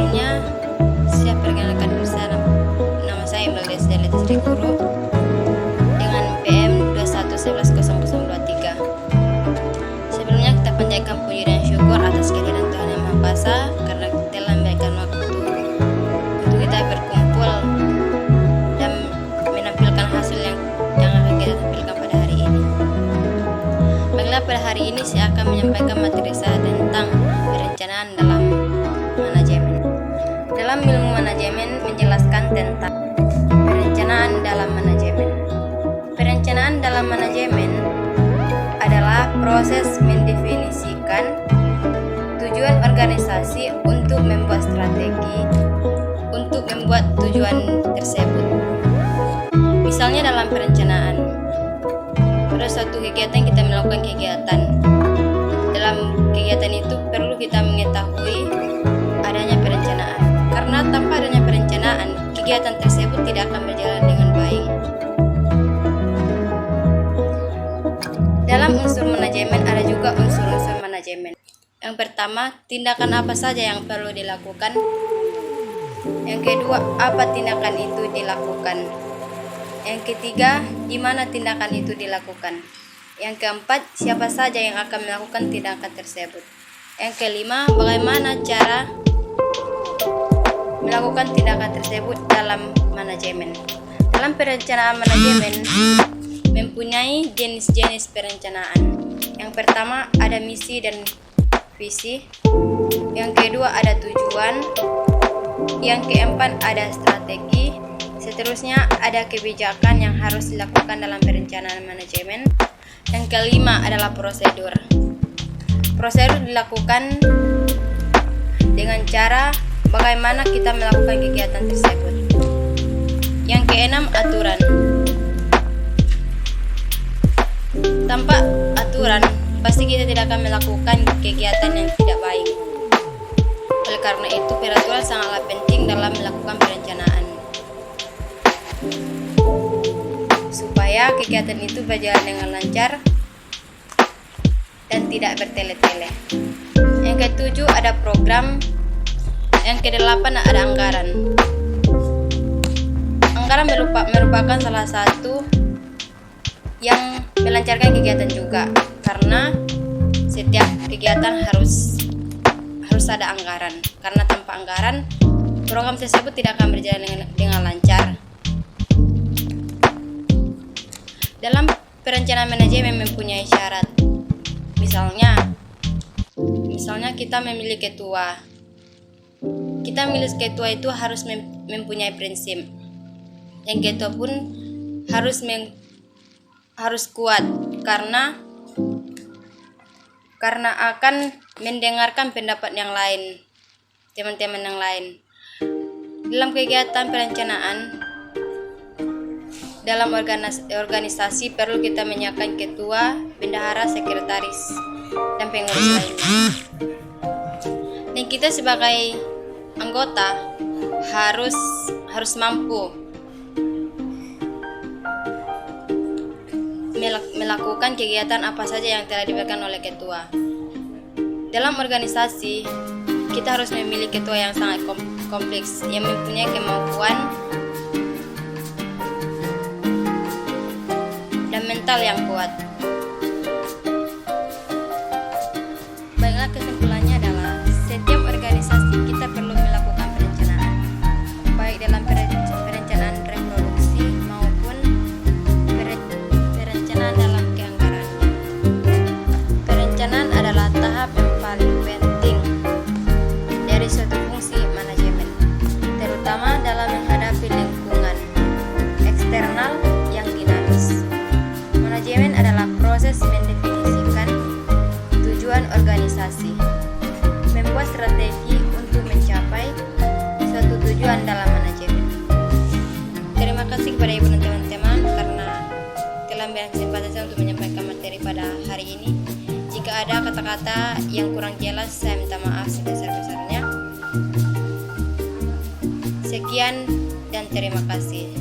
Sebelumnya, saya perkenalkan bersama nama saya Imelda Delis Guru dengan PM 21110023. Sebelumnya kita panjatkan puji dan syukur atas kehadiran Tuhan Yang Maha Kuasa karena telah memberikan waktu untuk kita berkumpul dan menampilkan hasil yang akan kita tampilkan pada hari ini. Baiklah, pada hari ini saya akan menyampaikan materi saya tentang perencanaan dalam manajemen. Dalam ilmu manajemen menjelaskan tentang perencanaan dalam manajemen. Perencanaan dalam manajemen adalah proses mendefinisikan tujuan organisasi untuk membuat strategi untuk membuat tujuan tersebut. Misalnya dalam perencanaan, pada suatu kegiatan kita melakukan kegiatan. Dalam kegiatan itu perlu kita mengetahui adanya perencanaan. Karena tanpa adanya perencanaan, kegiatan tersebut tidak akan berjalan dengan baik. Dalam unsur manajemen ada juga unsur-unsur manajemen. Yang pertama, tindakan apa saja yang perlu dilakukan. Yang kedua, apa tindakan itu dilakukan. Yang ketiga, di mana tindakan itu dilakukan. Yang keempat, siapa saja yang akan melakukan tindakan tersebut. Yang kelima, bagaimana cara melakukan tindakan tersebut dalam manajemen. Dalam perencanaan manajemen mempunyai jenis-jenis perencanaan. Yang pertama ada misi dan visi. Yang kedua ada tujuan. Yang keempat ada strategi. Seterusnya ada kebijakan yang harus dilakukan dalam perencanaan manajemen. Yang kelima adalah prosedur. Prosedur dilakukan dengan cara bagaimana kita melakukan kegiatan tersebut. Yang keenam, aturan. Tanpa aturan, pasti kita tidak akan melakukan kegiatan yang tidak baik. Oleh karena itu, peraturan sangatlah penting dalam melakukan perencanaan, supaya kegiatan itu berjalan dengan lancar dan tidak bertele-tele. Yang ketujuh ada program. Yang kedelapan ada anggaran. Anggaran merupakan salah satu yang melancarkan kegiatan juga, karena setiap kegiatan harus ada anggaran. Karena tanpa anggaran, program tersebut tidak akan berjalan dengan lancar. Dalam perencanaan manajemen mempunyai syarat. Misalnya kita memilih ketua. Kita memilih ketua itu harus mempunyai prinsip. Yang ketua pun harus kuat karena akan mendengarkan pendapat yang lain, teman-teman yang lain. Dalam kegiatan perencanaan dalam organisasi perlu kita menyiapkan ketua, bendahara, sekretaris, dan pengurus lainnya. Dan kita sebagai anggota harus mampu melakukan kegiatan apa saja yang telah diberikan oleh ketua. Dalam organisasi, kita harus memilih ketua yang sangat kompleks, yang mempunyai kemampuan dan mental yang kuat. Baiklah, kesimpulannya adalah setiap organisasi kita perlu melakukan perencanaan, baik dalam perencanaan reproduksi maupun perencanaan dalam keanggaran. Perencanaan adalah tahap yang paling penting dari suatu fungsi manajemen, terutama dalam menghadapi lingkungan eksternal yang dinamis. Manajemen adalah proses mendefinisikan tujuan organisasi, membuat strategi untuk mencapai suatu tujuan dalam manajemen. Terima kasih kepada ibu dan teman-teman karena telah memberikan kesempatan saya untuk menyampaikan materi pada hari ini. Jika ada kata-kata yang kurang jelas, saya minta maaf sebesar-besarnya. Sekian dan terima kasih.